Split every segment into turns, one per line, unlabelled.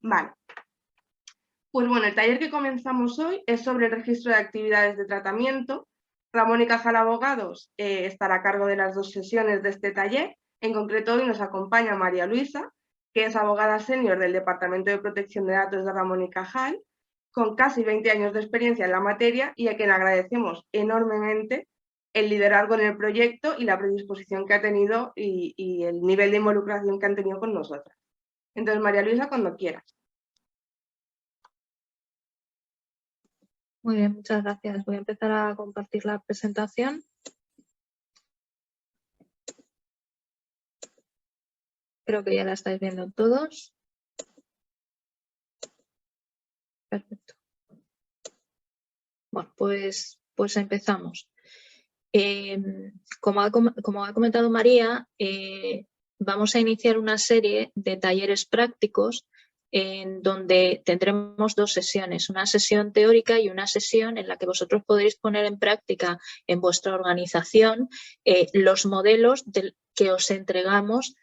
Vale. Pues bueno, el taller que comenzamos hoy es sobre el registro de actividades de tratamiento. Ramón y Cajal Abogados estará a cargo de las 2 sesiones de este taller. En concreto, hoy nos acompaña María Luisa, que es abogada senior del Departamento de Protección de Datos de Ramón y Cajal, con casi 20 años de experiencia en la materia y a quien agradecemos enormemente el liderazgo en el proyecto y la predisposición que ha tenido y el nivel de involucración que han tenido con nosotras. Entonces, María Luisa, cuando quieras.
Muy bien, muchas gracias. Voy a empezar a compartir la presentación. Creo que ya la estáis viendo todos. Perfecto. Bueno, pues empezamos. Como ha comentado María, vamos a iniciar una serie de talleres prácticos en donde tendremos 2 sesiones, una sesión teórica y una sesión en la que vosotros podréis poner en práctica en vuestra organización los modelos que os entregamos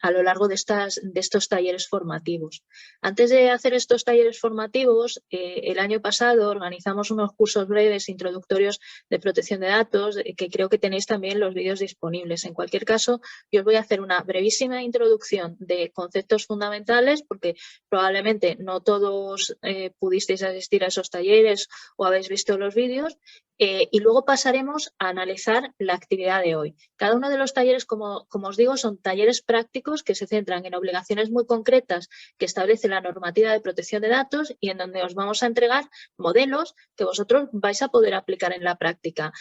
a lo largo de estos talleres formativos. Antes de hacer estos talleres formativos, el año pasado organizamos unos cursos breves introductorios de protección de datos, que creo que tenéis también los vídeos disponibles. En cualquier caso, yo os voy a hacer una brevísima introducción de conceptos fundamentales, porque probablemente no todos pudisteis asistir a esos talleres o habéis visto los vídeos, y luego pasaremos a analizar la actividad de hoy. Cada uno de los talleres, como os digo, son talleres prácticos que se centran en obligaciones muy concretas que establece la normativa de protección de datos y en donde os vamos a entregar modelos que vosotros vais a poder aplicar en la práctica.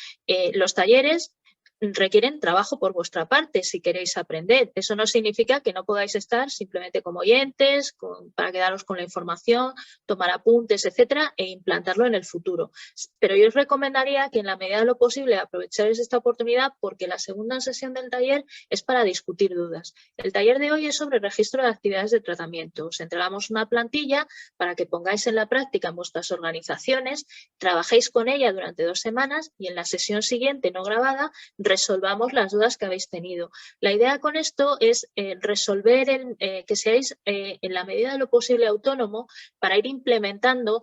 Los talleres requieren trabajo por vuestra parte si queréis aprender. Eso no significa que no podáis estar simplemente como oyentes, para quedaros con la información, tomar apuntes, etcétera, e implantarlo en el futuro. Pero yo os recomendaría que en la medida de lo posible aprovechéis esta oportunidad, porque la segunda sesión del taller es para discutir dudas. El taller de hoy es sobre registro de actividades de tratamiento. Os entregamos una plantilla para que pongáis en la práctica en vuestras organizaciones, trabajéis con ella durante 2 semanas y en la sesión siguiente no grabada resolvamos las dudas que habéis tenido. La idea con esto es resolver, que seáis en la medida de lo posible autónomo para ir implementando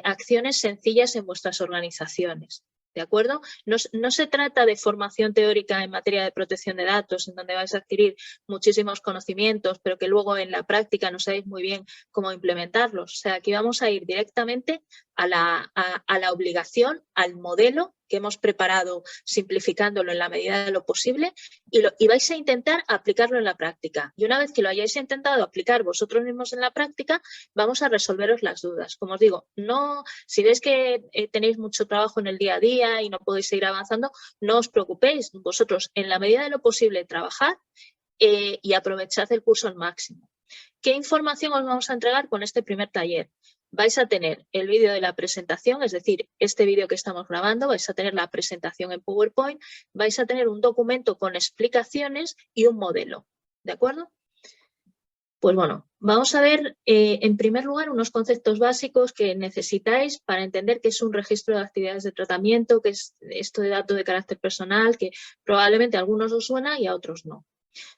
acciones sencillas en vuestras organizaciones. ¿De acuerdo? No se trata de formación teórica en materia de protección de datos, en donde vais a adquirir muchísimos conocimientos, pero que luego en la práctica no sabéis muy bien cómo implementarlos. O sea, aquí vamos a ir directamente a la obligación, al modelo que hemos preparado, simplificándolo en la medida de lo posible, y vais a intentar aplicarlo en la práctica. Y una vez que lo hayáis intentado aplicar vosotros mismos en la práctica, vamos a resolveros las dudas. Como os digo, si veis que tenéis mucho trabajo en el día a día y no podéis seguir avanzando, no os preocupéis. Vosotros, en la medida de lo posible, trabajad y aprovechad el curso al máximo. ¿Qué información os vamos a entregar con este primer taller? Vais a tener el vídeo de la presentación, es decir, este vídeo que estamos grabando, vais a tener la presentación en PowerPoint, vais a tener un documento con explicaciones y un modelo, ¿de acuerdo? Pues bueno, vamos a ver en primer lugar unos conceptos básicos que necesitáis para entender qué es un registro de actividades de tratamiento, qué es esto de datos de carácter personal, que probablemente a algunos os suena y a otros no.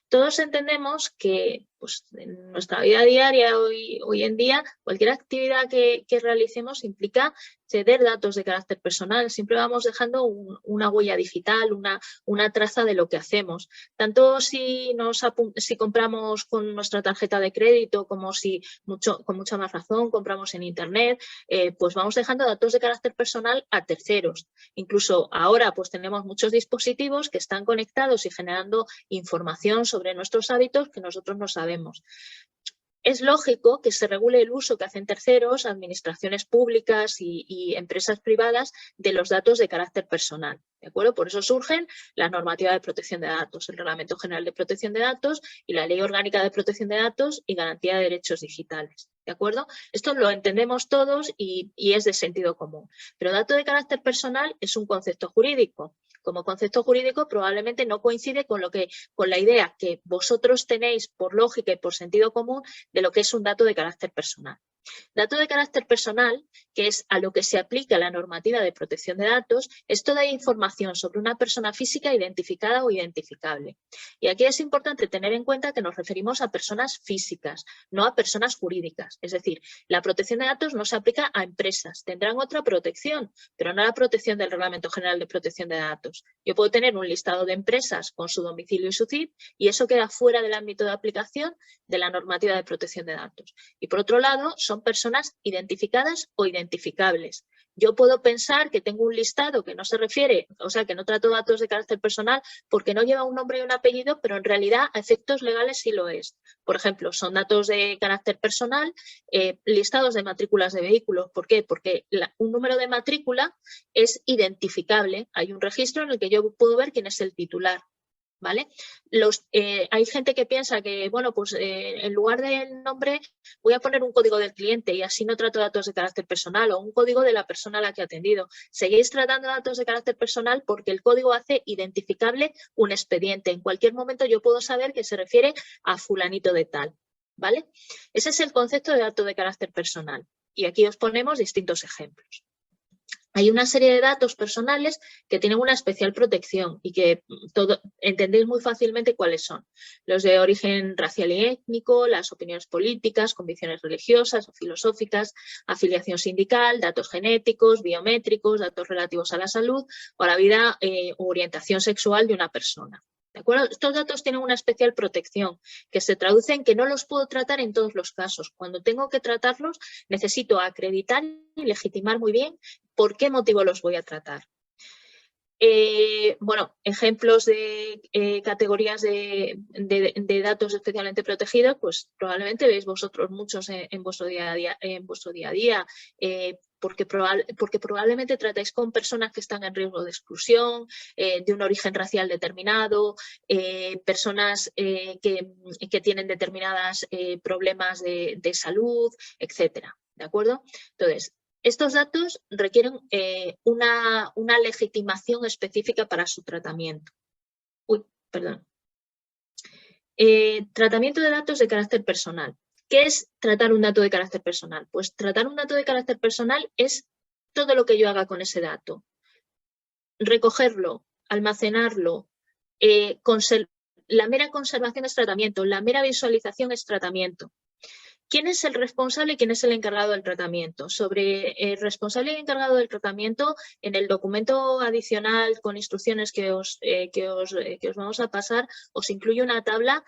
Todos entendemos que pues, en nuestra vida diaria, hoy en día, cualquier actividad que realicemos implica ceder datos de carácter personal. Siempre vamos dejando una huella digital, una traza de lo que hacemos. Tanto si compramos con nuestra tarjeta de crédito como si con mucha más razón compramos en Internet, pues vamos dejando datos de carácter personal a terceros. Incluso ahora pues tenemos muchos dispositivos que están conectados y generando información sobre nuestros hábitos que nosotros no sabemos. Es lógico que se regule el uso que hacen terceros, administraciones públicas y empresas privadas de los datos de carácter personal, ¿de acuerdo? Por eso surgen la normativa de protección de datos, el Reglamento General de Protección de Datos y la Ley Orgánica de Protección de Datos y Garantía de Derechos Digitales, ¿de acuerdo? Esto lo entendemos todos y es de sentido común. Pero dato de carácter personal es un concepto jurídico. Como concepto jurídico probablemente no coincide con la idea que vosotros tenéis por lógica y por sentido común de lo que es un dato de carácter personal. Dato de carácter personal, que es a lo que se aplica la normativa de protección de datos, es toda información sobre una persona física identificada o identificable. Y aquí es importante tener en cuenta que nos referimos a personas físicas, no a personas jurídicas. Es decir, la protección de datos no se aplica a empresas, tendrán otra protección, pero no la protección del Reglamento General de Protección de Datos. Yo puedo tener un listado de empresas con su domicilio y su CIF y eso queda fuera del ámbito de aplicación de la normativa de protección de datos. Y por otro lado, son personas identificadas o identificables. Yo puedo pensar que tengo un listado que no se refiere, o sea, que no trato datos de carácter personal porque no lleva un nombre y un apellido, pero en realidad a efectos legales sí lo es. Por ejemplo, son datos de carácter personal, listados de matrículas de vehículos. ¿Por qué? Porque un número de matrícula es identificable. Hay un registro en el que yo puedo ver quién es el titular. ¿Vale? Hay gente que piensa que, bueno, pues en lugar del nombre voy a poner un código del cliente y así no trato datos de carácter personal, o un código de la persona a la que he atendido. Seguís tratando datos de carácter personal porque el código hace identificable un expediente. En cualquier momento yo puedo saber que se refiere a fulanito de tal. ¿Vale? Ese es el concepto de dato de carácter personal. Y aquí os ponemos distintos ejemplos. Hay una serie de datos personales que tienen una especial protección y que entendéis muy fácilmente cuáles son. Los de origen racial y étnico, las opiniones políticas, convicciones religiosas o filosóficas, afiliación sindical, datos genéticos, biométricos, datos relativos a la salud o a la vida u orientación sexual de una persona. ¿De acuerdo? Estos datos tienen una especial protección que se traduce en que no los puedo tratar en todos los casos. Cuando tengo que tratarlos, necesito acreditar y legitimar muy bien por qué motivo los voy a tratar. Bueno, ejemplos de categorías de datos especialmente protegidos, pues probablemente veis vosotros muchos en vuestro día a día, porque probablemente tratáis con personas que están en riesgo de exclusión, de un origen racial determinado, personas que tienen determinados problemas de salud, etcétera. ¿De acuerdo? Entonces, estos datos requieren una legitimación específica para su tratamiento. Tratamiento de datos de carácter personal. ¿Qué es tratar un dato de carácter personal? Pues tratar un dato de carácter personal es todo lo que yo haga con ese dato. Recogerlo, almacenarlo, la mera conservación es tratamiento, la mera visualización es tratamiento. ¿Quién es el responsable y quién es el encargado del tratamiento? Sobre el responsable y encargado del tratamiento, en el documento adicional con instrucciones que os vamos a pasar, os incluye una tabla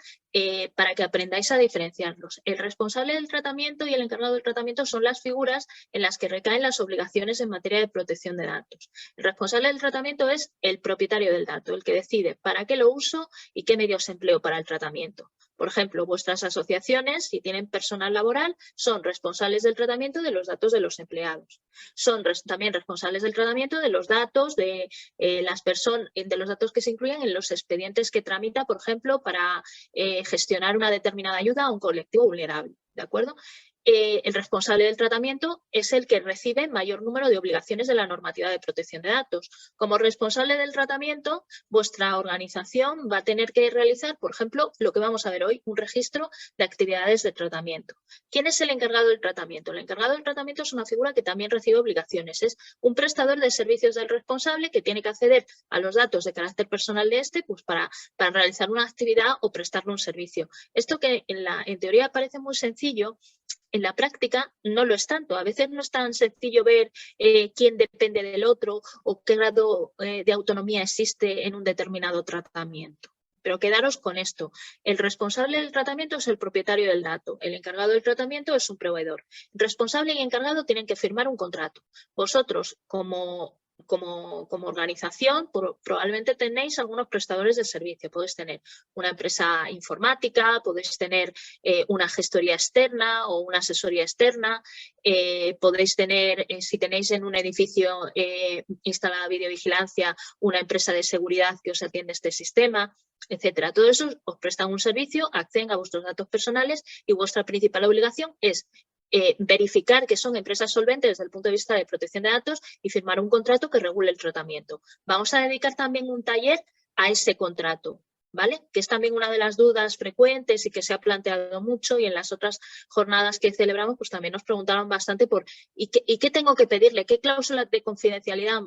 para que aprendáis a diferenciarlos. El responsable del tratamiento y el encargado del tratamiento son las figuras en las que recaen las obligaciones en materia de protección de datos. El responsable del tratamiento es el propietario del dato, el que decide para qué lo uso y qué medios empleo para el tratamiento. Por ejemplo, vuestras asociaciones, si tienen personal laboral, son responsables del tratamiento de los datos de los empleados. Son también responsables del tratamiento de los datos de los datos que se incluyen en los expedientes que tramita, por ejemplo, para gestionar una determinada ayuda a un colectivo vulnerable. ¿De acuerdo? El responsable del tratamiento es el que recibe mayor número de obligaciones de la normativa de protección de datos. Como responsable del tratamiento, vuestra organización va a tener que realizar, por ejemplo, lo que vamos a ver hoy, un registro de actividades de tratamiento. ¿Quién es el encargado del tratamiento? El encargado del tratamiento es una figura que también recibe obligaciones. Es un prestador de servicios del responsable que tiene que acceder a los datos de carácter personal de este pues para realizar una actividad o prestarle un servicio. Esto que en teoría parece muy sencillo, en la práctica no lo es tanto. A veces no es tan sencillo ver quién depende del otro o qué grado de autonomía existe en un determinado tratamiento. Pero quedaros con esto. El responsable del tratamiento es el propietario del dato. El encargado del tratamiento es un proveedor. Responsable y encargado tienen que firmar un contrato. Vosotros, como organización, probablemente tenéis algunos prestadores de servicio. Podéis tener una empresa informática, podéis tener una gestoría externa o una asesoría externa, podéis tener, si tenéis en un edificio instalada videovigilancia, una empresa de seguridad que os atiende este sistema, etcétera. Todo eso os prestan un servicio, acceden a vuestros datos personales y vuestra principal obligación es verificar que son empresas solventes desde el punto de vista de protección de datos y firmar un contrato que regule el tratamiento. Vamos a dedicar también un taller a ese contrato. ¿vale? Que es también una de las dudas frecuentes y que se ha planteado mucho, y en las otras jornadas que celebramos pues también nos preguntaron bastante por ¿y qué tengo que pedirle? ¿Qué cláusula de confidencialidad?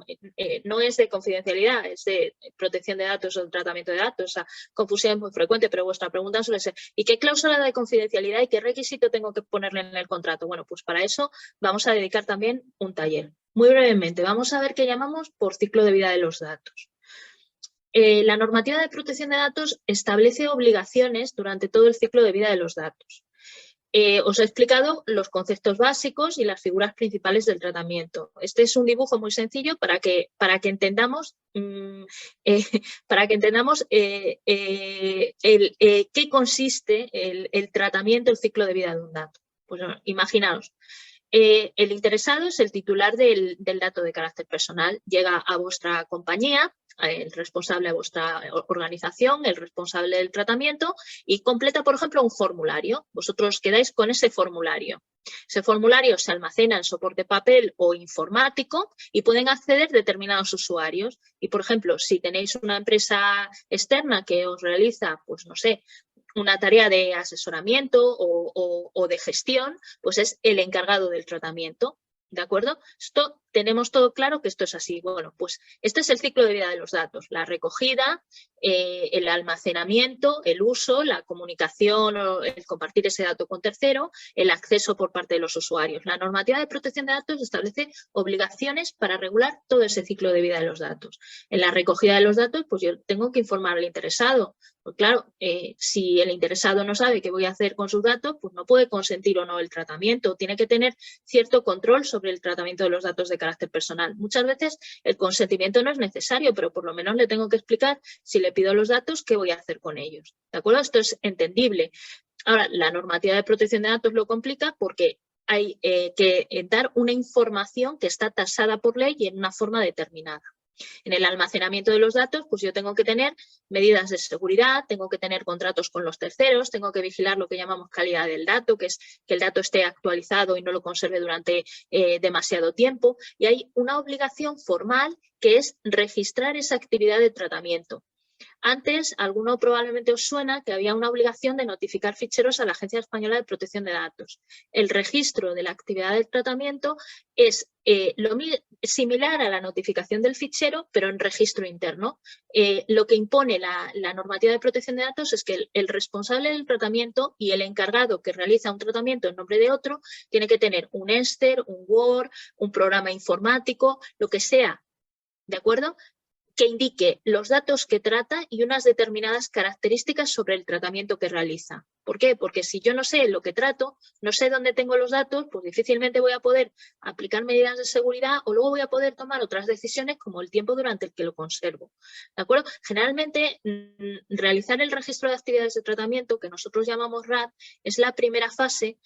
No es de confidencialidad, es de protección de datos o de tratamiento de datos. Esa confusión es muy frecuente, pero vuestra pregunta suele ser ¿y qué cláusula de confidencialidad y qué requisito tengo que ponerle en el contrato? Bueno, pues para eso vamos a dedicar también un taller. Muy brevemente, vamos a ver qué llamamos por ciclo de vida de los datos. La normativa de protección de datos establece obligaciones durante todo el ciclo de vida de los datos. Os he explicado los conceptos básicos y las figuras principales del tratamiento. Este es un dibujo muy sencillo para que entendamos qué consiste el tratamiento, el ciclo de vida de un dato. Pues bueno, imaginaos. El interesado es el titular del dato de carácter personal. Llega a vuestra compañía, el responsable de vuestra organización, el responsable del tratamiento, y completa, por ejemplo, un formulario. Vosotros quedáis con ese formulario. Ese formulario se almacena en soporte papel o informático y pueden acceder determinados usuarios. Y, por ejemplo, si tenéis una empresa externa que os realiza, pues no sé, una tarea de asesoramiento o de gestión, pues es el encargado del tratamiento, ¿de acuerdo? Esto tenemos todo claro que esto es así. Bueno, pues este es el ciclo de vida de los datos, la recogida, el almacenamiento, el uso, la comunicación o el compartir ese dato con tercero, el acceso por parte de los usuarios. La normativa de protección de datos establece obligaciones para regular todo ese ciclo de vida de los datos. En la recogida de los datos, pues yo tengo que informar al interesado. Pues claro, si el interesado no sabe qué voy a hacer con sus datos, pues no puede consentir o no el tratamiento. Tiene que tener cierto control sobre el tratamiento de los datos de carácter personal. Muchas veces el consentimiento no es necesario, pero por lo menos le tengo que explicar, si le pido los datos, qué voy a hacer con ellos. ¿De acuerdo? Esto es entendible. Ahora, la normativa de protección de datos lo complica porque hay que dar una información que está tasada por ley y en una forma determinada. En el almacenamiento de los datos, pues yo tengo que tener medidas de seguridad, tengo que tener contratos con los terceros, tengo que vigilar lo que llamamos calidad del dato, que es que el dato esté actualizado y no lo conserve durante demasiado tiempo. Y hay una obligación formal que es registrar esa actividad de tratamiento. Antes, alguno probablemente os suena que había una obligación de notificar ficheros a la Agencia Española de Protección de Datos. El registro de la actividad del tratamiento es similar a la notificación del fichero, pero en registro interno. Lo que impone la normativa de protección de datos es que el responsable del tratamiento y el encargado que realiza un tratamiento en nombre de otro tiene que tener un Ester, un Word, un programa informático, lo que sea, ¿de acuerdo?, que indique los datos que trata y unas determinadas características sobre el tratamiento que realiza. ¿Por qué? Porque si yo no sé lo que trato, no sé dónde tengo los datos, pues difícilmente voy a poder aplicar medidas de seguridad o luego voy a poder tomar otras decisiones como el tiempo durante el que lo conservo. ¿De acuerdo? Generalmente, realizar el registro de actividades de tratamiento, que nosotros llamamos RAD, es la primera fase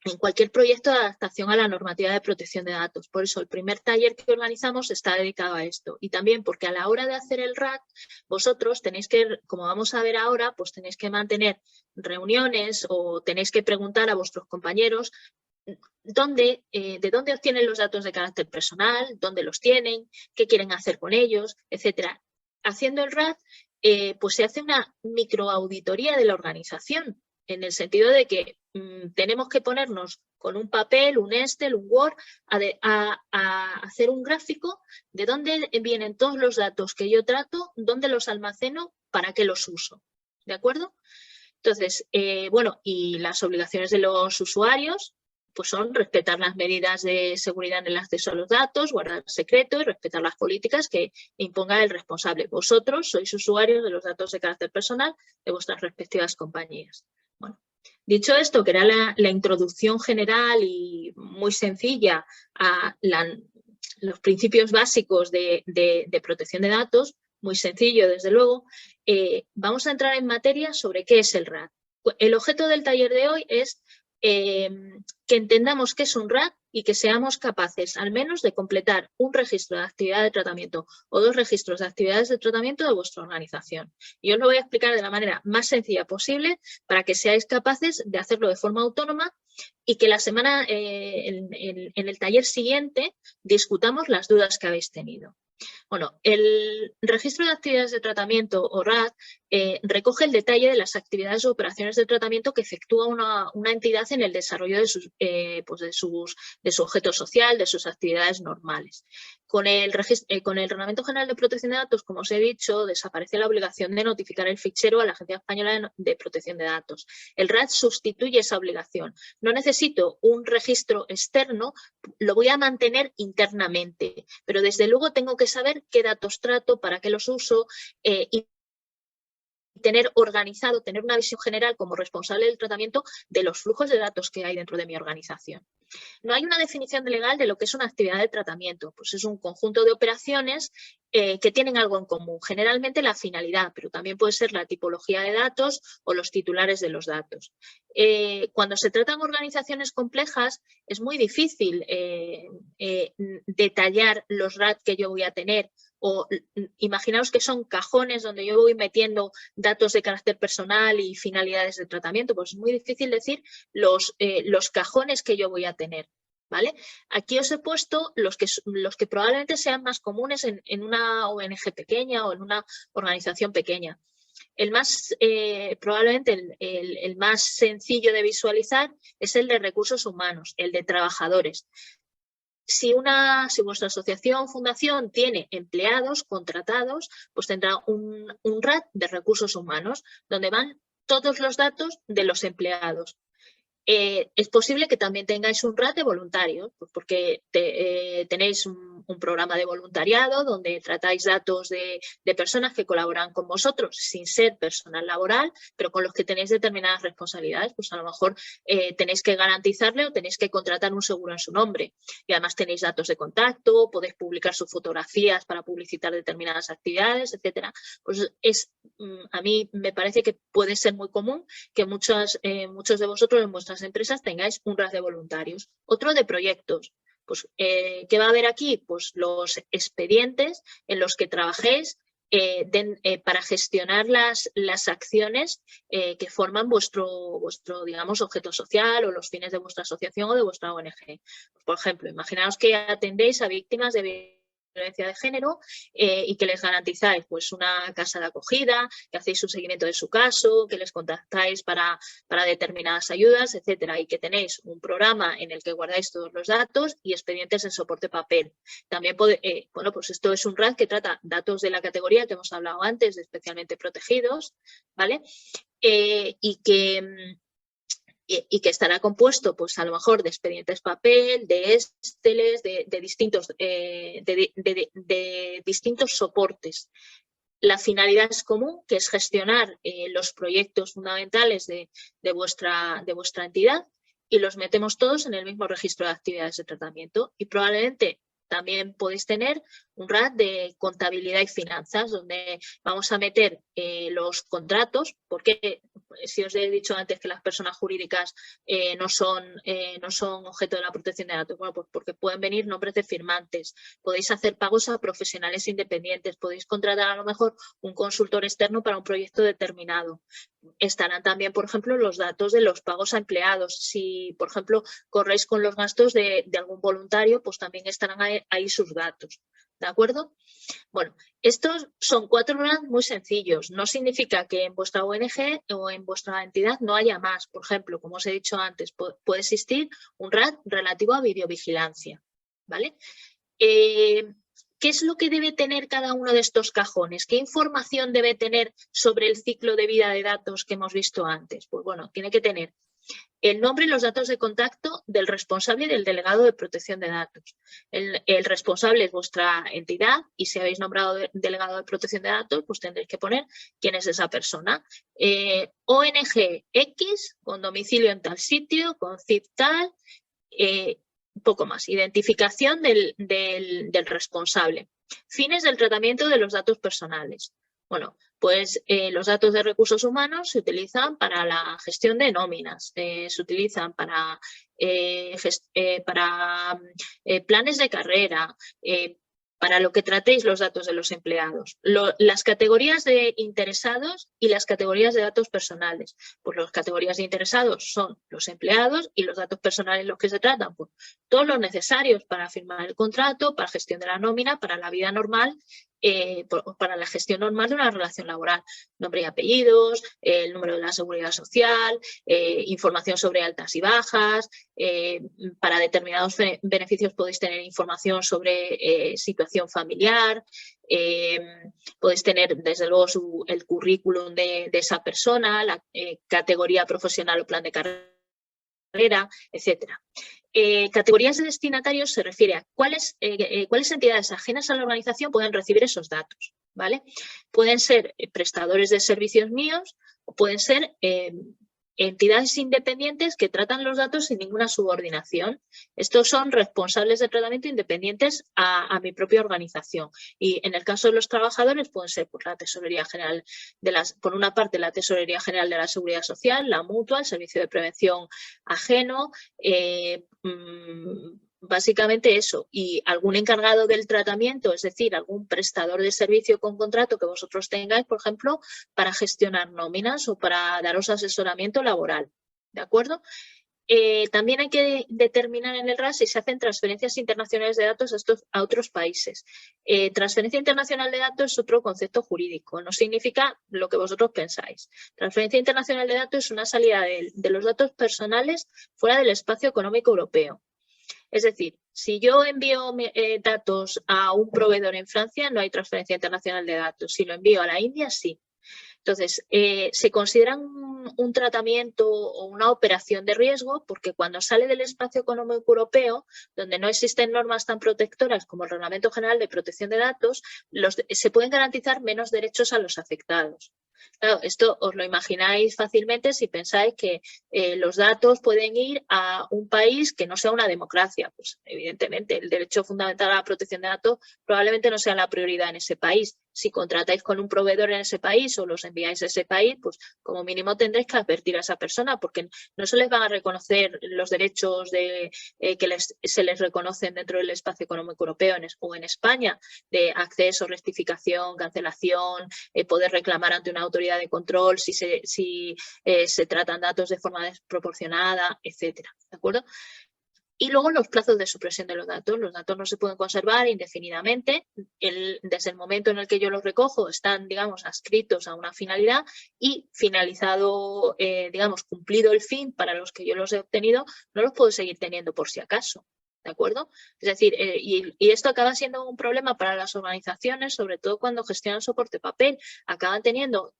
en cualquier proyecto de adaptación a la normativa de protección de datos. Por eso el primer taller que organizamos está dedicado a esto. Y también porque a la hora de hacer el RAD, vosotros tenéis que, como vamos a ver ahora, pues tenéis que mantener reuniones o tenéis que preguntar a vuestros compañeros de dónde obtienen los datos de carácter personal, dónde los tienen, qué quieren hacer con ellos, etcétera. Haciendo el RAD, pues se hace una microauditoría de la organización, en el sentido de que tenemos que ponernos con un papel, un Excel, un Word, a hacer un gráfico de dónde vienen todos los datos que yo trato, dónde los almaceno, para qué los uso. ¿De acuerdo? Entonces, bueno, y las obligaciones de los usuarios pues son respetar las medidas de seguridad en el acceso a los datos, guardar secreto y respetar las políticas que imponga el responsable. Vosotros sois usuarios de los datos de carácter personal de vuestras respectivas compañías. Bueno, dicho esto, que era la introducción general y muy sencilla a los principios básicos de protección de datos, muy sencillo desde luego, vamos a entrar en materia sobre qué es el RAD. El objeto del taller de hoy es que entendamos qué es un RAD y que seamos capaces al menos de completar un registro de actividad de tratamiento o 2 registros de actividades de tratamiento de vuestra organización. Y os lo voy a explicar de la manera más sencilla posible para que seáis capaces de hacerlo de forma autónoma y que la semana, en el taller siguiente, discutamos las dudas que habéis tenido. Bueno, el registro de actividades de tratamiento o RAD recoge el detalle de las actividades o operaciones de tratamiento que efectúa una entidad en el desarrollo de su objeto social, de sus actividades normales. Con el Reglamento General de Protección de Datos, como os he dicho, desaparece la obligación de notificar el fichero a la Agencia Española de Protección de Datos. El RAD sustituye esa obligación. No necesito un registro externo, lo voy a mantener internamente, pero desde luego tengo que saber qué datos trato, para qué los uso y tener organizado, tener una visión general como responsable del tratamiento de los flujos de datos que hay dentro de mi organización. No hay una definición legal de lo que es una actividad de tratamiento, pues es un conjunto de operaciones que tienen algo en común, generalmente la finalidad, pero también puede ser la tipología de datos o los titulares de los datos. Cuando se tratan organizaciones complejas es muy difícil detallar los RAD que yo voy a tener. O imaginaos que son cajones donde yo voy metiendo datos de carácter personal y finalidades de tratamiento, pues es muy difícil decir los cajones que yo voy a tener, ¿vale? Aquí os he puesto los que probablemente sean más comunes en una ONG pequeña o en una organización pequeña. Probablemente el más sencillo de visualizar es el de recursos humanos, el de trabajadores. Si vuestra asociación o fundación tiene empleados contratados, pues tendrá un RAD de recursos humanos, donde van todos los datos de los empleados. Es posible que también tengáis un RAD de voluntarios, pues porque tenéis un programa de voluntariado donde tratáis datos de personas que colaboran con vosotros sin ser personal laboral, pero con los que tenéis determinadas responsabilidades. Pues a lo mejor tenéis que garantizarle o tenéis que contratar un seguro en su nombre. Y además tenéis datos de contacto, podéis publicar sus fotografías para publicitar determinadas actividades, etcétera. Pues a mí me parece que puede ser muy común que muchos de vosotros en vuestras empresas tengáis un RAD de voluntarios. Otro de proyectos. Pues, ¿qué va a haber aquí? Pues los expedientes en los que trabajéis para gestionar las acciones que forman vuestro, digamos, objeto social o los fines de vuestra asociación o de vuestra ONG. Pues, por ejemplo, imaginaos que atendéis a víctimas de violencia de género y que les garantizáis pues una casa de acogida, que hacéis un seguimiento de su caso, que les contactáis para determinadas ayudas, etcétera, y que tenéis un programa en el que guardáis todos los datos y expedientes en soporte papel. También bueno, pues esto es un RAD que trata datos de la categoría que hemos hablado antes, de especialmente protegidos, ¿vale? Y que estará compuesto, pues a lo mejor de expedientes papel, de Exceles, de distintos soportes. La finalidad es común, que es gestionar los proyectos fundamentales de vuestra entidad y los metemos todos en el mismo registro de actividades de tratamiento. Y probablemente también podéis tener un RAD de contabilidad y finanzas, donde vamos a meter los contratos, porque si os he dicho antes que las personas jurídicas no son objeto de la protección de datos, bueno, pues porque pueden venir nombres de firmantes, podéis hacer pagos a profesionales independientes, podéis contratar a lo mejor un consultor externo para un proyecto determinado. Estarán también, por ejemplo, los datos de los pagos a empleados. Si, por ejemplo, corréis con los gastos de algún voluntario, pues también estarán ahí sus datos. ¿De acuerdo? Bueno, estos son 4 RAD muy sencillos. No significa que en vuestra ONG o en vuestra entidad no haya más. Por ejemplo, como os he dicho antes, puede existir un RAD relativo a videovigilancia, ¿vale? ¿Qué es lo que debe tener cada uno de estos cajones? ¿Qué información debe tener sobre el ciclo de vida de datos que hemos visto antes? Pues bueno, tiene que tener el nombre y los datos de contacto del responsable y del delegado de protección de datos. El responsable es vuestra entidad y si habéis nombrado delegado de protección de datos, pues tendréis que poner quién es esa persona. ONG X, con domicilio en tal sitio, con CIF tal, un poco más. Identificación del responsable. Fines del tratamiento de los datos personales. Bueno, pues los datos de recursos humanos se utilizan para la gestión de nóminas, se utilizan para planes de carrera, para lo que tratéis los datos de los empleados. Las categorías de interesados y las categorías de datos personales. Pues las categorías de interesados son los empleados y los datos personales los que se tratan, pues todos los necesarios para firmar el contrato, para gestión de la nómina, para la vida normal para la gestión normal de una relación laboral. Nombre y apellidos, el número de la seguridad social, información sobre altas y bajas. Para determinados beneficios podéis tener información sobre situación familiar. Podéis tener, desde luego, el currículum de esa persona, la categoría profesional o plan de carrera, etcétera. Categorías de destinatarios se refiere a cuáles entidades ajenas a la organización pueden recibir esos datos, ¿vale? Pueden ser prestadores de servicios míos o pueden ser entidades independientes que tratan los datos sin ninguna subordinación. Estos son responsables de tratamiento independientes a mi propia organización. Y en el caso de los trabajadores pueden ser por la Tesorería General por una parte la Tesorería General de la Seguridad Social, la Mutua, el Servicio de Prevención Ajeno, básicamente eso, y algún encargado del tratamiento, es decir, algún prestador de servicio con contrato que vosotros tengáis, por ejemplo, para gestionar nóminas o para daros asesoramiento laboral, ¿de acuerdo? También hay que determinar en el RAS si se hacen transferencias internacionales de datos a otros países. Transferencia internacional de datos es otro concepto jurídico, no significa lo que vosotros pensáis. Transferencia internacional de datos es una salida de los datos personales fuera del espacio económico europeo. Es decir, si yo envío datos a un proveedor en Francia, no hay transferencia internacional de datos. Si lo envío a la India, sí. Entonces, se considera un tratamiento o una operación de riesgo porque cuando sale del espacio económico europeo, donde no existen normas tan protectoras como el Reglamento General de Protección de Datos, se pueden garantizar menos derechos a los afectados. Claro, esto os lo imagináis fácilmente si pensáis que los datos pueden ir a un país que no sea una democracia. Pues evidentemente el derecho fundamental a la protección de datos probablemente no sea la prioridad en ese país. Si contratáis con un proveedor en ese país o los enviáis a ese país, pues como mínimo tendréis que advertir a esa persona porque no se les van a reconocer los derechos que se les reconocen dentro del espacio económico europeo o en España, de acceso, rectificación, cancelación, poder reclamar ante una autoridad de control si se tratan datos de forma desproporcionada, etcétera, ¿de acuerdo? Y luego los plazos de supresión de los datos. Los datos no se pueden conservar indefinidamente. Desde el momento en el que yo los recojo están, digamos, adscritos a una finalidad y finalizado, digamos, cumplido el fin para los que yo los he obtenido, no los puedo seguir teniendo por si acaso. ¿De acuerdo? Es decir, y esto acaba siendo un problema para las organizaciones, sobre todo cuando gestionan soporte papel. Acaban teniendo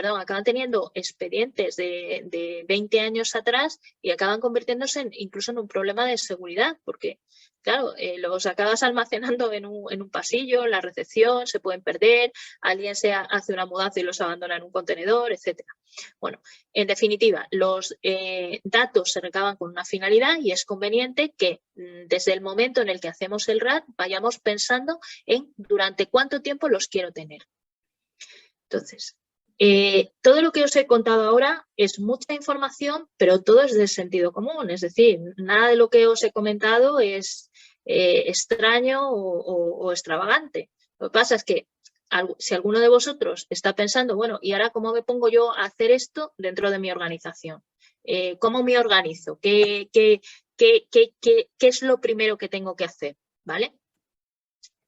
acaban teniendo expedientes de 20 años atrás y acaban convirtiéndose incluso en un problema de seguridad, porque, claro, los acabas almacenando en un pasillo, en la recepción, se pueden perder, alguien hace una mudanza y los abandona en un contenedor, etcétera. Bueno, en definitiva, los datos se recaban con una finalidad y es conveniente que desde el momento en el que hacemos el RAD vayamos pensando en durante cuánto tiempo los quiero tener. Entonces, todo lo que os he contado ahora es mucha información, pero todo es de sentido común. Es decir, nada de lo que os he comentado es extraño o extravagante. Lo que pasa es que si alguno de vosotros está pensando, bueno, ¿y ahora cómo me pongo yo a hacer esto dentro de mi organización? ¿Cómo me organizo? ¿Qué es lo primero que tengo que hacer? ¿Vale?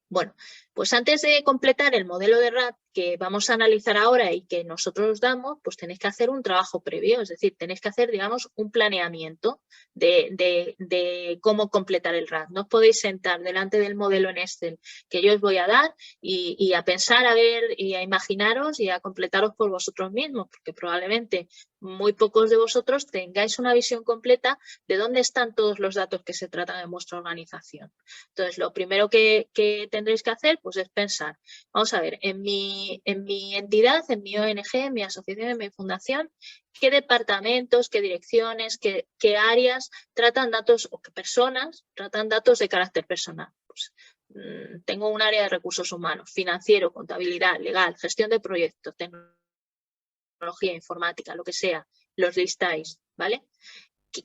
Bueno, pues antes de completar el modelo de RAD que vamos a analizar ahora y que nosotros damos, pues tenéis que hacer un trabajo previo, es decir, tenéis que hacer, digamos, un planeamiento de cómo completar el RAD. No os podéis sentar delante del modelo en Excel que yo os voy a dar y a pensar, a ver y a imaginaros y a completaros por vosotros mismos, porque probablemente muy pocos de vosotros tengáis una visión completa de dónde están todos los datos que se tratan en vuestra organización. Entonces, lo primero que tendréis que hacer pues es pensar, vamos a ver, en mi entidad, en mi ONG, en mi asociación, en mi fundación, qué departamentos, qué direcciones, qué áreas tratan datos o qué personas tratan datos de carácter personal. Pues, tengo un área de recursos humanos, financiero, contabilidad, legal, gestión de proyectos, tecnología, informática, lo que sea, los listáis, ¿vale?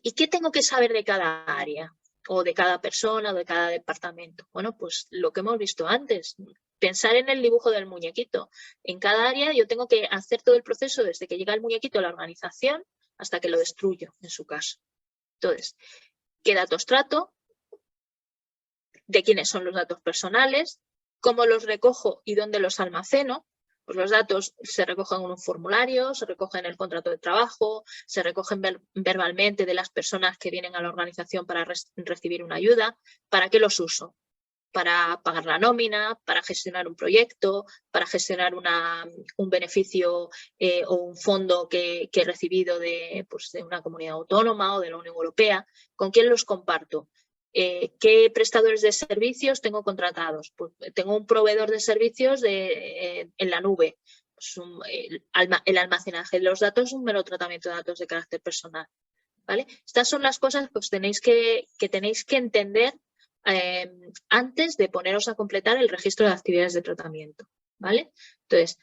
¿Y qué tengo que saber de cada área? O de cada persona o de cada departamento. Bueno, pues lo que hemos visto antes, pensar en el dibujo del muñequito. En cada área yo tengo que hacer todo el proceso desde que llega el muñequito a la organización hasta que lo destruyo, en su caso. Entonces, ¿qué datos trato? ¿De quiénes son los datos personales? ¿Cómo los recojo y dónde los almaceno? Pues los datos se recogen en un formulario, se recogen en el contrato de trabajo, se recogen verbalmente de las personas que vienen a la organización para recibir una ayuda. ¿Para qué los uso? Para pagar la nómina, para gestionar un proyecto, para gestionar un beneficio o un fondo que he recibido pues, de una comunidad autónoma o de la Unión Europea. ¿Con quién los comparto? ¿Qué prestadores de servicios tengo contratados? Pues tengo un proveedor de servicios en la nube. Pues el almacenaje de los datos es un mero tratamiento de datos de carácter personal, ¿vale? Estas son las cosas que tenéis que entender antes de poneros a completar el registro de actividades de tratamiento, ¿vale? Entonces,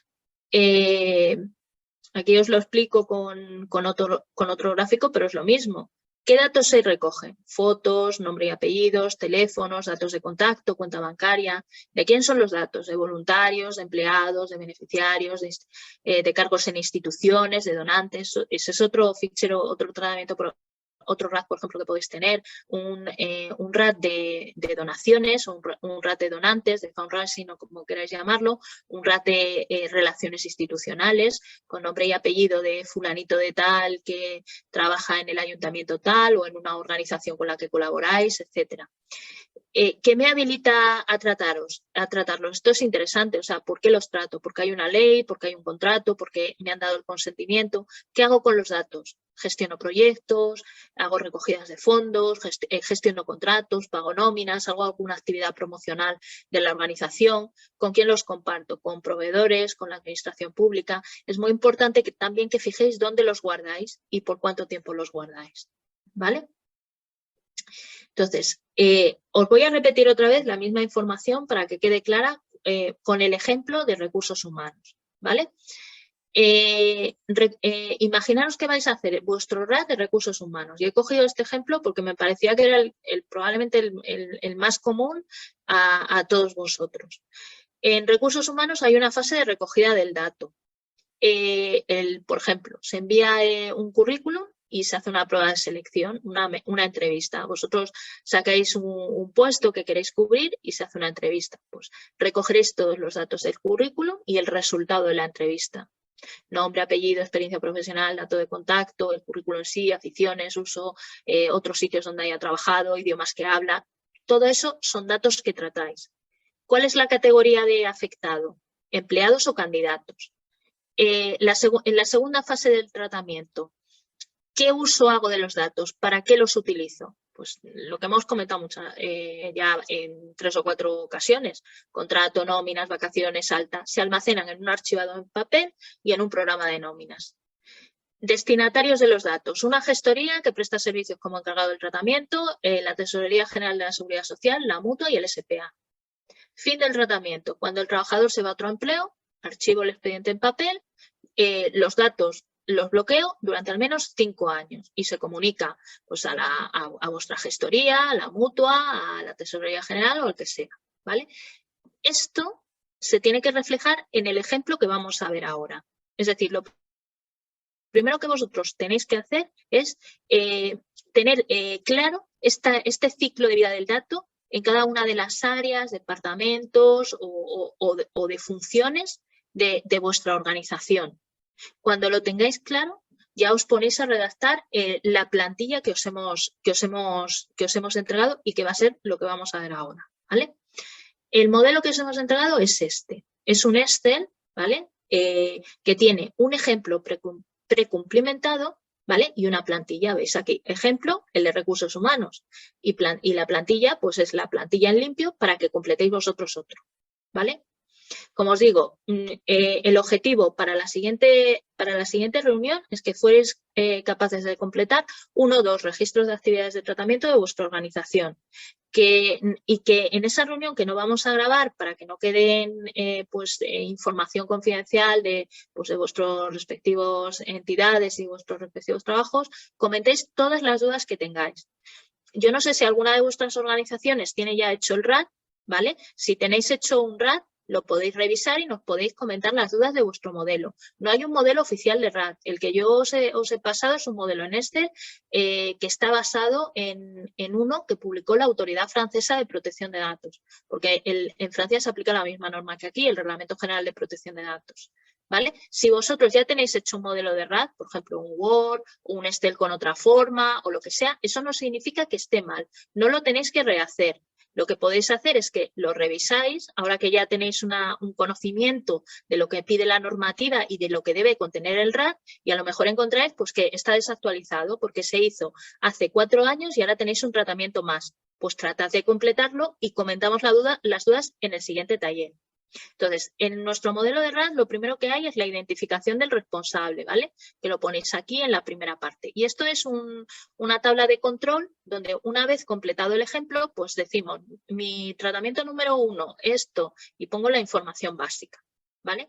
aquí os lo explico con otro gráfico, pero es lo mismo. ¿Qué datos se recogen? Fotos, nombre y apellidos, teléfonos, datos de contacto, cuenta bancaria. ¿De quién son los datos? ¿De voluntarios, de empleados, de beneficiarios, de cargos en instituciones, de donantes? Ese es otro fichero, otro tratamiento, otro RAD, por ejemplo, que podéis tener, un RAD de donaciones, un RAD de donantes, de fundraising o como queráis llamarlo, un RAD de relaciones institucionales, con nombre y apellido de fulanito de tal que trabaja en el ayuntamiento tal o en una organización con la que colaboráis, etcétera. ¿Qué me habilita a tratarlos? Esto es interesante, o sea, ¿por qué los trato? Porque hay una ley, porque hay un contrato, porque me han dado el consentimiento. ¿Qué hago con los datos? Gestiono proyectos, hago recogidas de fondos, gestiono contratos, pago nóminas, hago alguna actividad promocional de la organización. ¿Con quién los comparto? Con proveedores, con la administración pública. Es muy importante también que fijéis dónde los guardáis y por cuánto tiempo los guardáis, ¿vale? Entonces, os voy a repetir otra vez la misma información para que quede clara con el ejemplo de recursos humanos, ¿vale? Imaginaros que vais a hacer vuestro RAD de recursos humanos. Yo he cogido este ejemplo porque me parecía que era probablemente el más común a todos vosotros. En recursos humanos hay una fase de recogida del dato. Por ejemplo, se envía un currículum y se hace una prueba de selección, una entrevista. Vosotros sacáis un puesto que queréis cubrir y se hace una entrevista. Pues recogeréis todos los datos del currículum y el resultado de la entrevista. Nombre, apellido, experiencia profesional, dato de contacto, el currículum en sí, aficiones, uso, otros sitios donde haya trabajado, idiomas que habla. Todo eso son datos que tratáis. ¿Cuál es la categoría de afectado? ¿Empleados o candidatos? En la segunda fase del tratamiento, ¿qué uso hago de los datos? ¿Para qué los utilizo? Pues lo que hemos comentado ya en 3 o 4 ocasiones. Contrato, nóminas, vacaciones, alta. Se almacenan en un archivado en papel y en un programa de nóminas. Destinatarios de los datos. Una gestoría que presta servicios como encargado del tratamiento, la Tesorería General de la Seguridad Social, la Mutua y el SPA. Fin del tratamiento. Cuando el trabajador se va a otro empleo, archivo el expediente en papel, los datos los bloqueo durante al menos 5 años y se comunica pues, a vuestra gestoría, a la Mutua, a la Tesorería General o el que sea, ¿vale? Esto se tiene que reflejar en el ejemplo que vamos a ver ahora. Es decir, lo primero que vosotros tenéis que hacer es tener claro este ciclo de vida del dato en cada una de las áreas, departamentos o de funciones de vuestra organización. Cuando lo tengáis claro, ya os ponéis a redactar la plantilla que os hemos entregado y que va a ser lo que vamos a ver ahora, ¿vale? El modelo que os hemos entregado es este. Es un Excel, ¿vale? Que tiene un ejemplo precumplimentado, ¿vale? Y una plantilla, ¿veis aquí? Ejemplo, el de recursos humanos. Y la plantilla, pues es la plantilla en limpio para que completéis vosotros otro, ¿vale? Como os digo, el objetivo para la siguiente reunión es que fuerais capaces de completar 1 o 2 registros de actividades de tratamiento de vuestra organización. Y que en esa reunión que no vamos a grabar para que no quede información confidencial de vuestros respectivos entidades y vuestros respectivos trabajos, comentéis todas las dudas que tengáis. Yo no sé si alguna de vuestras organizaciones tiene ya hecho el RAD, ¿vale? Si tenéis hecho un RAD, Lo podéis revisar y nos podéis comentar las dudas de vuestro modelo. No hay un modelo oficial de RAD. El que yo os he pasado es un modelo en Excel que está basado en uno que publicó la Autoridad Francesa de Protección de Datos, porque en Francia se aplica la misma norma que aquí, el Reglamento General de Protección de Datos. ¿Vale? Si vosotros ya tenéis hecho un modelo de RAD, por ejemplo un Word, un Excel con otra forma o lo que sea, eso no significa que esté mal. No lo tenéis que rehacer. Lo que podéis hacer es que lo revisáis, ahora que ya tenéis un conocimiento de lo que pide la normativa y de lo que debe contener el RAD, y a lo mejor encontráis pues, que está desactualizado porque se hizo hace 4 años y ahora tenéis un tratamiento más. Pues tratad de completarlo y comentamos las dudas en el siguiente taller. Entonces, en nuestro modelo de RAD lo primero que hay es la identificación del responsable, ¿vale? Que lo ponéis aquí en la primera parte. Y esto es una tabla de control donde una vez completado el ejemplo, pues decimos, mi tratamiento número 1, esto, y pongo la información básica, ¿vale?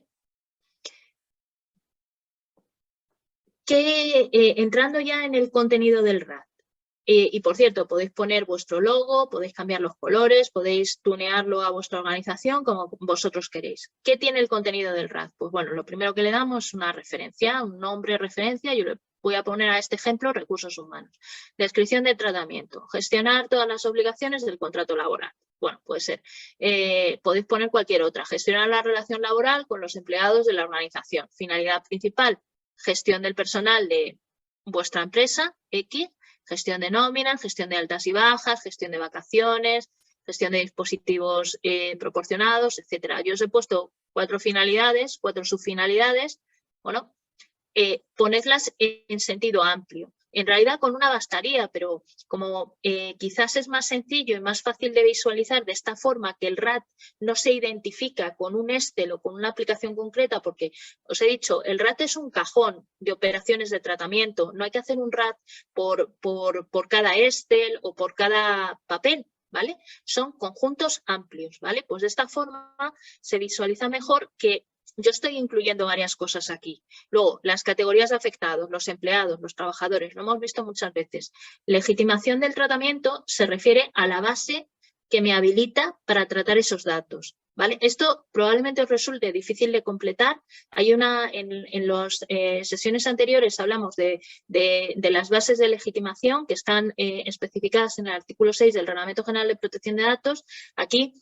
Entrando ya en el contenido del RAD. Y por cierto, podéis poner vuestro logo, podéis cambiar los colores, podéis tunearlo a vuestra organización como vosotros queréis. ¿Qué tiene el contenido del RAD? Pues bueno, lo primero que le damos es una referencia, un nombre, referencia. Yo le voy a poner a este ejemplo recursos humanos. Descripción de tratamiento. Gestionar todas las obligaciones del contrato laboral. Bueno, puede ser. Podéis poner cualquier otra. Gestionar la relación laboral con los empleados de la organización. Finalidad principal, gestión del personal de vuestra empresa, X. Gestión de nóminas, gestión de altas y bajas, gestión de vacaciones, gestión de dispositivos proporcionados, etcétera. Yo os he puesto 4 finalidades, 4 subfinalidades. Bueno, ponedlas en sentido amplio. En realidad con una bastaría, pero como quizás es más sencillo y más fácil de visualizar de esta forma, que el RAD no se identifica con un Excel o con una aplicación concreta, porque os he dicho, el RAD es un cajón de operaciones de tratamiento. No hay que hacer un RAD por cada Excel o por cada papel, ¿vale? Son conjuntos amplios, ¿vale? Pues de esta forma se visualiza mejor que yo estoy incluyendo varias cosas aquí. Luego, las categorías de afectados, los empleados, los trabajadores, lo hemos visto muchas veces. Legitimación del tratamiento se refiere a la base que me habilita para tratar esos datos, ¿vale? Esto probablemente os resulte difícil de completar. Hay en las sesiones anteriores hablamos de las bases de legitimación que están especificadas en el artículo 6 del Reglamento General de Protección de Datos. Aquí,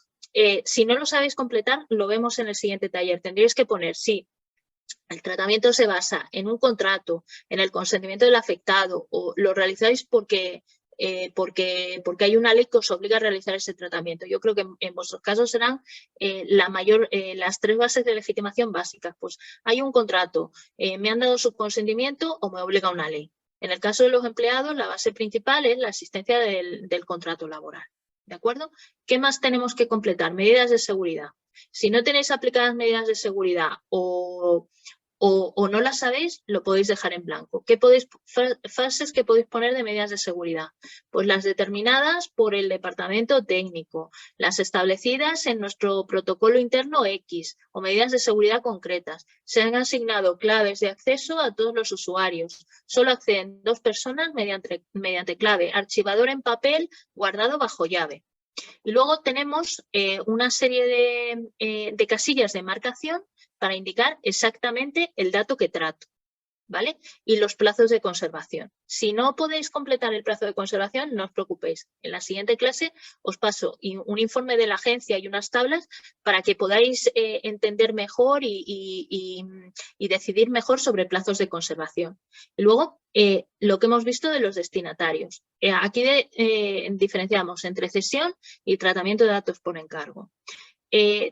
si no lo sabéis completar, lo vemos en el siguiente taller. Tendríais que poner, sí, el tratamiento se basa en un contrato, en el consentimiento del afectado, o lo realizáis porque hay una ley que os obliga a realizar ese tratamiento. Yo creo que en vuestros casos serán las 3 bases de legitimación básicas. Pues hay un contrato, me han dado su consentimiento o me obliga una ley. En el caso de los empleados, la base principal es la existencia del contrato laboral. ¿De acuerdo? ¿Qué más tenemos que completar? Medidas de seguridad. Si no tenéis aplicadas medidas de seguridad o no las sabéis, lo podéis dejar en blanco. ¿Qué fases que podéis poner de medidas de seguridad? Pues las determinadas por el departamento técnico, las establecidas en nuestro protocolo interno X o medidas de seguridad concretas. Se han asignado claves de acceso a todos los usuarios. Solo acceden 2 personas mediante clave. Archivador en papel guardado bajo llave. Y luego tenemos una serie de casillas de marcación para indicar exactamente el dato que trato, ¿vale? Y los plazos de conservación. Si no podéis completar el plazo de conservación, no os preocupéis. En la siguiente clase os paso un informe de la agencia y unas tablas para que podáis entender mejor y decidir mejor sobre plazos de conservación. Y luego, lo que hemos visto de los destinatarios. Aquí diferenciamos entre cesión y tratamiento de datos por encargo.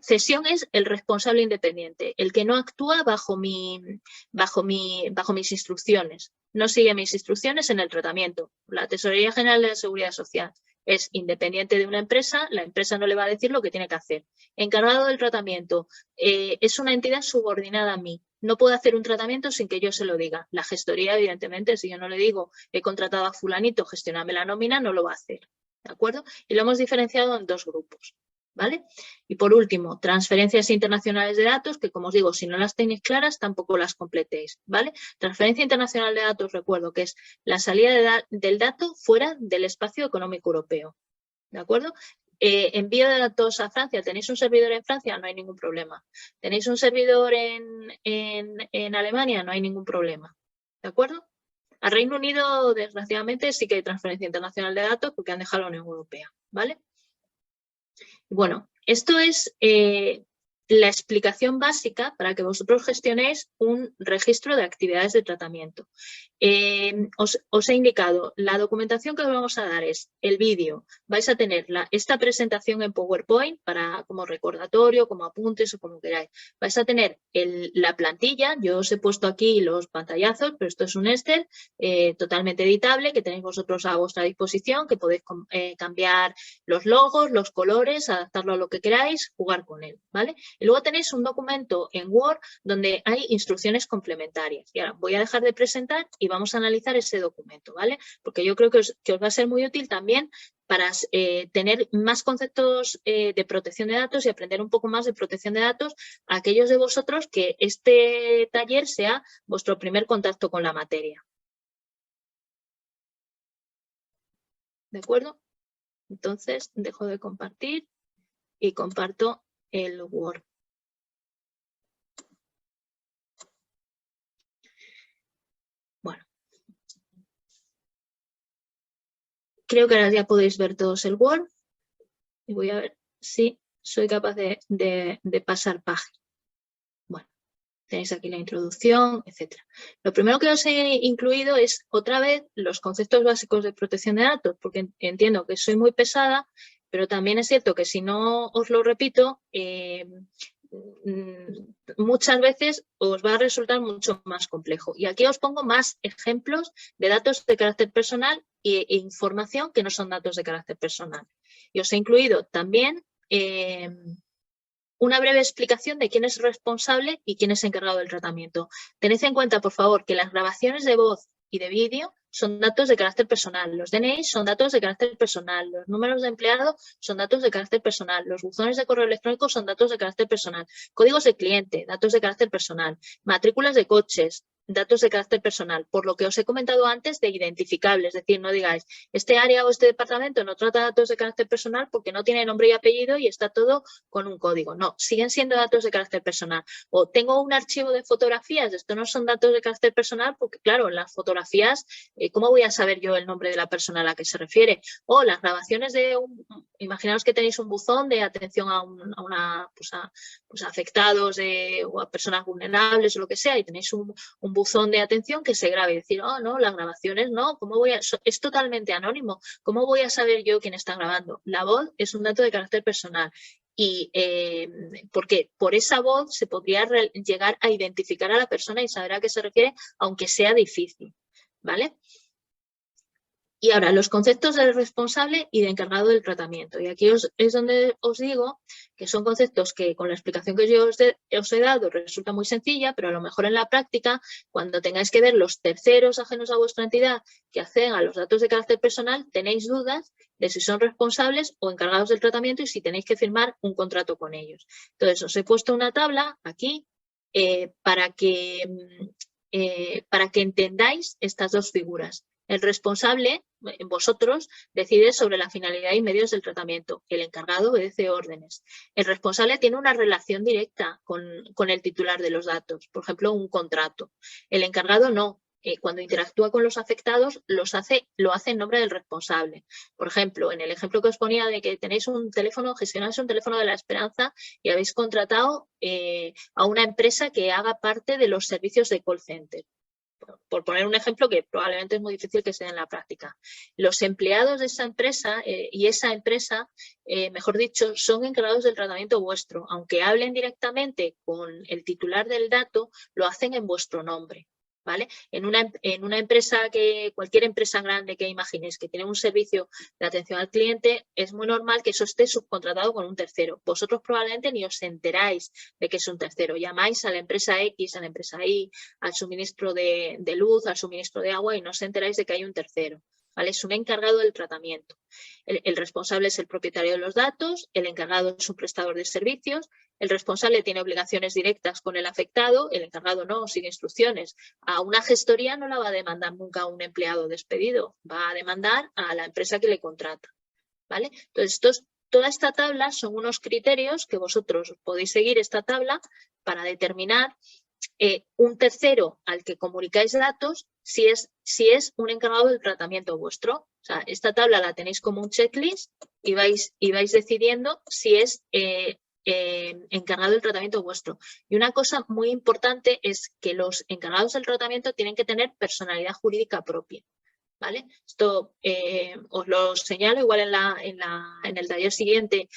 Cesión es el responsable independiente, el que no actúa bajo mis instrucciones, no sigue mis instrucciones en el tratamiento. La Tesorería General de la Seguridad Social es independiente de una empresa, la empresa no le va a decir lo que tiene que hacer. Encargado del tratamiento, es una entidad subordinada a mí. No puedo hacer un tratamiento sin que yo se lo diga. La gestoría, evidentemente, si yo no le digo he contratado a fulanito, gestioname la nómina, no lo va a hacer. ¿De acuerdo? Y lo hemos diferenciado en 2 grupos. ¿Vale? Y por último, transferencias internacionales de datos, que como os digo, si no las tenéis claras, tampoco las completéis, ¿vale? Transferencia internacional de datos, recuerdo que es la salida del dato fuera del espacio económico europeo, ¿de acuerdo? envío de datos a Francia, ¿tenéis un servidor en Francia? No hay ningún problema. ¿Tenéis un servidor en Alemania? No hay ningún problema. ¿De acuerdo? Al Reino Unido, desgraciadamente, sí que hay transferencia internacional de datos porque han dejado la Unión Europea, ¿vale? Bueno, esto es la explicación básica para que vosotros gestionéis un registro de actividades de tratamiento. Os he indicado, la documentación que os vamos a dar es el vídeo. Vais a tener esta presentación en PowerPoint como recordatorio, como apuntes o como queráis. Vais a tener la plantilla. Yo os he puesto aquí los pantallazos, pero esto es un Excel totalmente editable que tenéis vosotros a vuestra disposición, que podéis cambiar los logos, los colores, adaptarlo a lo que queráis, jugar con él, ¿vale? Y luego tenéis un documento en Word donde hay instrucciones complementarias. Y ahora voy a dejar de presentar y vamos a analizar ese documento, ¿vale? Porque yo creo que os va a ser muy útil también para tener más conceptos de protección de datos y aprender un poco más de protección de datos a aquellos de vosotros que este taller sea vuestro primer contacto con la materia. ¿De acuerdo? Entonces, dejo de compartir y comparto el Word. Bueno. Creo que ahora ya podéis ver todos el Word. Y voy a ver si soy capaz de pasar página. Bueno, tenéis aquí la introducción, etc. Lo primero que os he incluido es otra vez los conceptos básicos de protección de datos, porque entiendo que soy muy pesada, pero también es cierto que si no os lo repito, muchas veces os va a resultar mucho más complejo. Y aquí os pongo más ejemplos de datos de carácter personal e información que no son datos de carácter personal. Y os he incluido también una breve explicación de quién es responsable y quién es encargado del tratamiento. Tened en cuenta, por favor, que las grabaciones de voz y de vídeo son datos de carácter personal. Los DNI son datos de carácter personal. Los números de empleado son datos de carácter personal. Los buzones de correo electrónico son datos de carácter personal. Códigos de cliente, datos de carácter personal. Matrículas de coches, datos de carácter personal. Por lo que os he comentado antes de identificable, es decir, no digáis, este área o este departamento no trata datos de carácter personal porque no tiene nombre y apellido y está todo con un código. No, siguen siendo datos de carácter personal. O tengo un archivo de fotografías, esto no son datos de carácter personal porque, claro, en las fotografías, ¿cómo voy a saber yo el nombre de la persona a la que se refiere? O las grabaciones imaginaos que tenéis un buzón de atención a afectados o a personas vulnerables o lo que sea y tenéis un buzón de atención que se grabe y decir, oh, no, las grabaciones no, es totalmente anónimo, ¿cómo voy a saber yo quién está grabando? La voz es un dato de carácter personal y porque por esa voz se podría llegar a identificar a la persona y saber a qué se refiere, aunque sea difícil, ¿vale? Y ahora, los conceptos del responsable y de encargado del tratamiento. Y aquí es donde os digo que son conceptos que con la explicación que yo os he dado resulta muy sencilla, pero a lo mejor en la práctica, cuando tengáis que ver los terceros ajenos a vuestra entidad que acceden a los datos de carácter personal, tenéis dudas de si son responsables o encargados del tratamiento y si tenéis que firmar un contrato con ellos. Entonces, os he puesto una tabla aquí para que entendáis estas dos figuras. El responsable, vosotros, decide sobre la finalidad y medios del tratamiento. El encargado obedece órdenes. El responsable tiene una relación directa con el titular de los datos, por ejemplo, un contrato. El encargado no. Cuando interactúa con los afectados, lo hace en nombre del responsable. Por ejemplo, en el ejemplo que os ponía de que tenéis un teléfono, gestionáis un teléfono de la esperanza y habéis contratado a una empresa que haga parte de los servicios de call center. Por poner un ejemplo que probablemente es muy difícil que se dé en la práctica. Los empleados de esa empresa y esa empresa, mejor dicho, son encargados del tratamiento vuestro. Aunque hablen directamente con el titular del dato, lo hacen en vuestro nombre. ¿Vale? En una empresa cualquier empresa grande que imaginéis que tiene un servicio de atención al cliente, es muy normal que eso esté subcontratado con un tercero. Vosotros probablemente ni os enteráis de que es un tercero. Llamáis a la empresa X, a la empresa Y, al suministro de luz, al suministro de agua y no os enteráis de que hay un tercero. ¿Vale? Es un encargado del tratamiento. El responsable es el propietario de los datos, el encargado es un prestador de servicios, el responsable tiene obligaciones directas con el afectado, el encargado no, sigue instrucciones. A una gestoría no la va a demandar nunca un empleado despedido, va a demandar a la empresa que le contrata. ¿Vale? Entonces, estos toda esta tabla son unos criterios que vosotros podéis seguir esta tabla para determinar un tercero al que comunicáis datos si es un encargado del tratamiento vuestro. O sea, esta tabla la tenéis como un checklist y vais decidiendo si es encargado del tratamiento vuestro. Y una cosa muy importante es que los encargados del tratamiento tienen que tener personalidad jurídica propia. ¿Vale? Esto os lo señalo, igual en el taller siguiente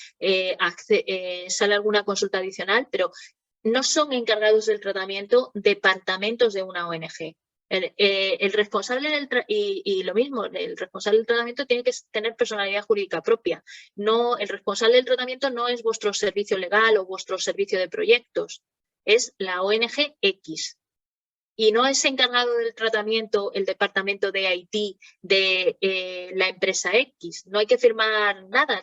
sale alguna consulta adicional, pero no son encargados del tratamiento departamentos de una ONG. El responsable y lo mismo, el responsable del tratamiento tiene que tener personalidad jurídica propia. No, el responsable del tratamiento no es vuestro servicio legal o vuestro servicio de proyectos, es la ONG X. Y no es encargado del tratamiento el departamento de IT de la empresa X. No hay que firmar nada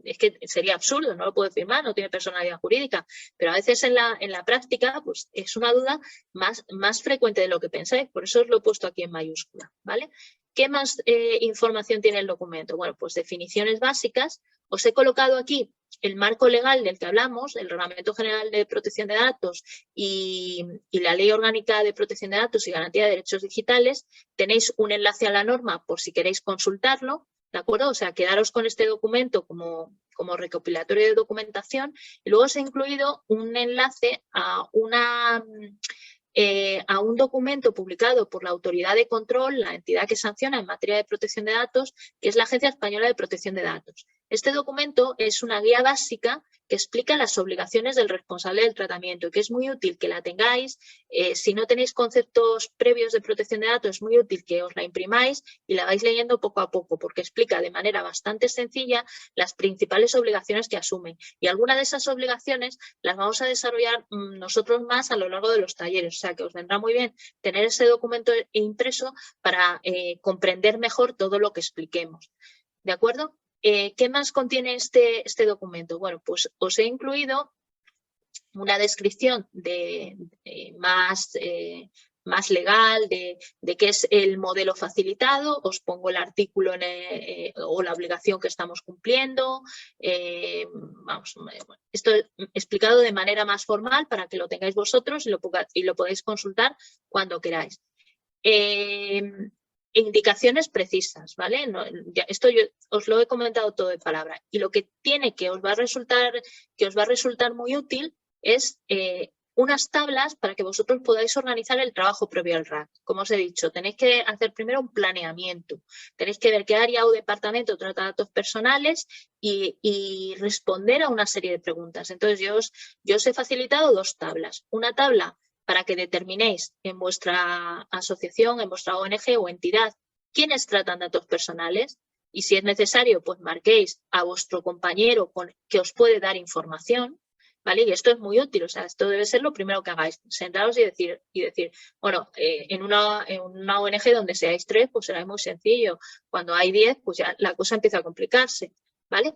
es que sería absurdo, no lo puede firmar, no tiene personalidad jurídica, pero a veces en la práctica pues es una duda más frecuente de lo que pensáis, por eso os lo he puesto aquí en mayúscula, ¿vale? ¿Qué más información tiene el documento? Bueno, pues definiciones básicas. Os he colocado aquí el marco legal del que hablamos, el Reglamento General de Protección de Datos y la Ley Orgánica de Protección de Datos y Garantía de Derechos Digitales. Tenéis un enlace a la norma por si queréis consultarlo, ¿de acuerdo? O sea, quedaros con este documento como recopilatorio de documentación. Y luego os he incluido un enlace a un documento publicado por la Autoridad de Control, la entidad que sanciona en materia de protección de datos, que es la Agencia Española de Protección de Datos. Este documento es una guía básica que explica las obligaciones del responsable del tratamiento y que es muy útil que la tengáis. Si no tenéis conceptos previos de protección de datos, es muy útil que os la imprimáis y la vais leyendo poco a poco, porque explica de manera bastante sencilla las principales obligaciones que asumen. Y algunas de esas obligaciones las vamos a desarrollar nosotros más a lo largo de los talleres. O sea, que os vendrá muy bien tener ese documento impreso para comprender mejor todo lo que expliquemos. ¿De acuerdo? ¿Qué más contiene este documento? Bueno, pues os he incluido una descripción más legal de qué es el modelo facilitado. Os pongo el artículo o la obligación que estamos cumpliendo. Esto explicado de manera más formal para que lo tengáis vosotros y lo podáis consultar cuando queráis. Indicaciones precisas, ¿vale? Esto yo os lo he comentado todo de palabra. Y lo que os va a resultar muy útil es unas tablas para que vosotros podáis organizar el trabajo previo al RAC. Como os he dicho, tenéis que hacer primero un planeamiento. Tenéis que ver qué área o departamento trata datos personales y responder a una serie de preguntas. Entonces, yo os he facilitado 2 tablas. Una tabla para que determinéis en vuestra asociación, en vuestra ONG o entidad, quiénes tratan datos personales y si es necesario, pues marquéis a vuestro compañero que os puede dar información, ¿vale? Y esto es muy útil, o sea, esto debe ser lo primero que hagáis, sentaros y decir bueno, en una ONG donde seáis 3, pues será muy sencillo. Cuando hay 10, pues ya la cosa empieza a complicarse. ¿Vale?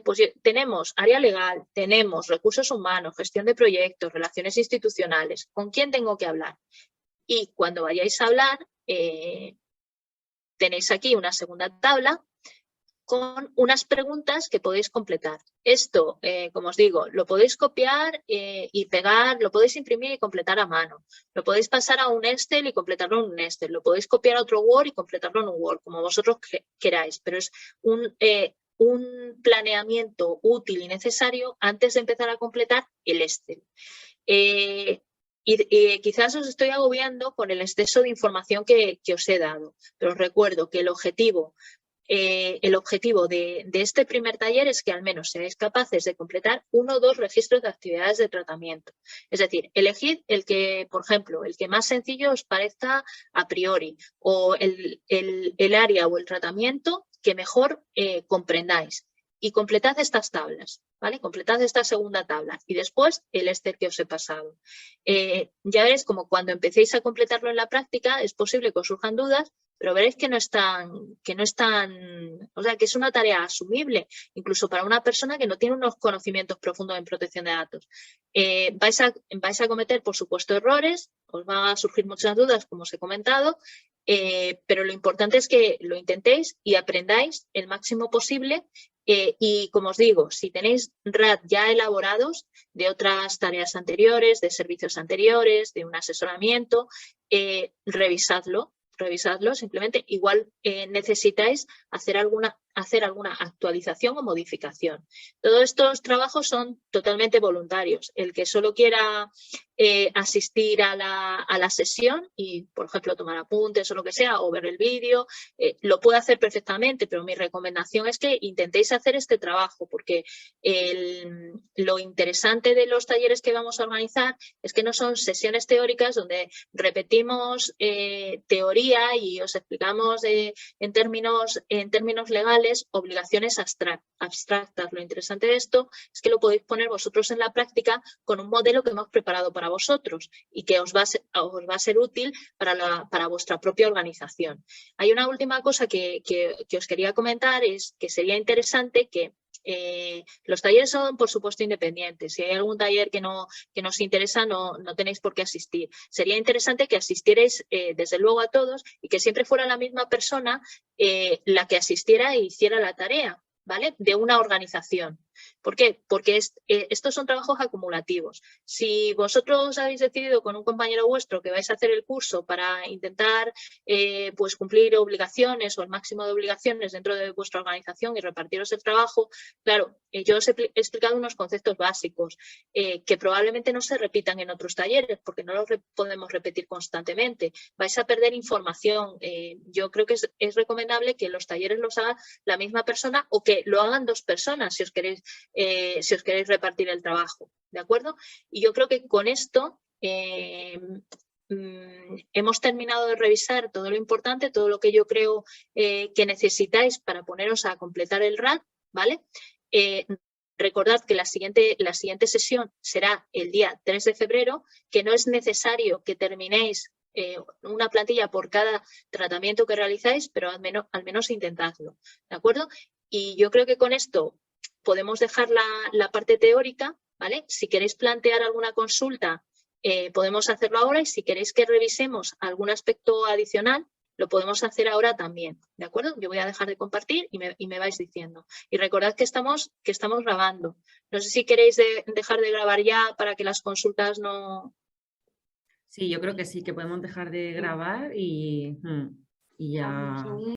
Pues tenemos área legal, tenemos recursos humanos, gestión de proyectos, relaciones institucionales. ¿Con quién tengo que hablar? Y cuando vayáis a hablar, tenéis aquí una segunda tabla con unas preguntas que podéis completar. Esto, como os digo, lo podéis copiar y pegar, lo podéis imprimir y completar a mano. Lo podéis pasar a un Excel y completarlo en un Excel. Lo podéis copiar a otro Word y completarlo en un Word, como vosotros queráis. Pero es un planeamiento útil y necesario antes de empezar a completar el Excel. Y quizás os estoy agobiando con el exceso de información que os he dado, pero os recuerdo que el objetivo de este primer taller es que al menos seáis capaces de completar 1 o 2 registros de actividades de tratamiento. Es decir, elegid el que, por ejemplo, el que más sencillo os parezca a priori o el área o el tratamiento que mejor comprendáis y completad estas tablas, ¿vale? Completad esta segunda tabla y después el Excel que os he pasado. Ya veréis como cuando empecéis a completarlo en la práctica es posible que os surjan dudas, pero veréis que no es tan, o sea, que es una tarea asumible, incluso para una persona que no tiene unos conocimientos profundos en protección de datos. Vais a cometer, por supuesto, errores, os van a surgir muchas dudas, como os he comentado, pero lo importante es que lo intentéis y aprendáis el máximo posible. Y como os digo, si tenéis RAD ya elaborados de otras tareas anteriores, de servicios anteriores, de un asesoramiento, revisadlo, simplemente igual necesitáis hacer alguna actualización o modificación. Todos estos trabajos son totalmente voluntarios. El que solo quiera asistir a la sesión y, por ejemplo, tomar apuntes o lo que sea, o ver el vídeo, lo puede hacer perfectamente, pero mi recomendación es que intentéis hacer este trabajo, porque lo interesante de los talleres que vamos a organizar es que no son sesiones teóricas donde repetimos teoría y os explicamos en términos legales obligaciones abstractas. Lo interesante de esto es que lo podéis poner vosotros en la práctica con un modelo que hemos preparado para vosotros y que os va a ser útil para vuestra propia organización. Hay una última cosa que os quería comentar, es que sería interesante que los talleres son, por supuesto, independientes. Si hay algún taller que nos interesa, no tenéis por qué asistir. Sería interesante que asistierais, desde luego, a todos y que siempre fuera la misma persona la que asistiera e hiciera la tarea, ¿vale? De una organización. ¿Por qué? Porque estos son trabajos acumulativos. Si vosotros habéis decidido con un compañero vuestro que vais a hacer el curso para intentar pues cumplir obligaciones o el máximo de obligaciones dentro de vuestra organización y repartiros el trabajo, claro, yo os he explicado unos conceptos básicos que probablemente no se repitan en otros talleres porque no los podemos repetir constantemente. Vais a perder información. Yo creo que es recomendable que los talleres los haga la misma persona o que lo hagan dos personas si os queréis repartir el trabajo, ¿de acuerdo? Y yo creo que con esto hemos terminado de revisar todo lo importante, todo lo que yo creo que necesitáis para poneros a completar el RAD, ¿vale? Recordad que la siguiente sesión será el día 3 de febrero, que no es necesario que terminéis una plantilla por cada tratamiento que realizáis, pero al menos intentadlo, ¿de acuerdo? Y yo creo que con esto podemos dejar la parte teórica, ¿vale? Si queréis plantear alguna consulta, podemos hacerlo ahora, y si queréis que revisemos algún aspecto adicional, lo podemos hacer ahora también, ¿de acuerdo? Yo voy a dejar de compartir y me vais diciendo. Y recordad que estamos grabando. No sé si queréis dejar de grabar ya para que las consultas no...
Sí, yo creo que sí, que podemos dejar de grabar y ya...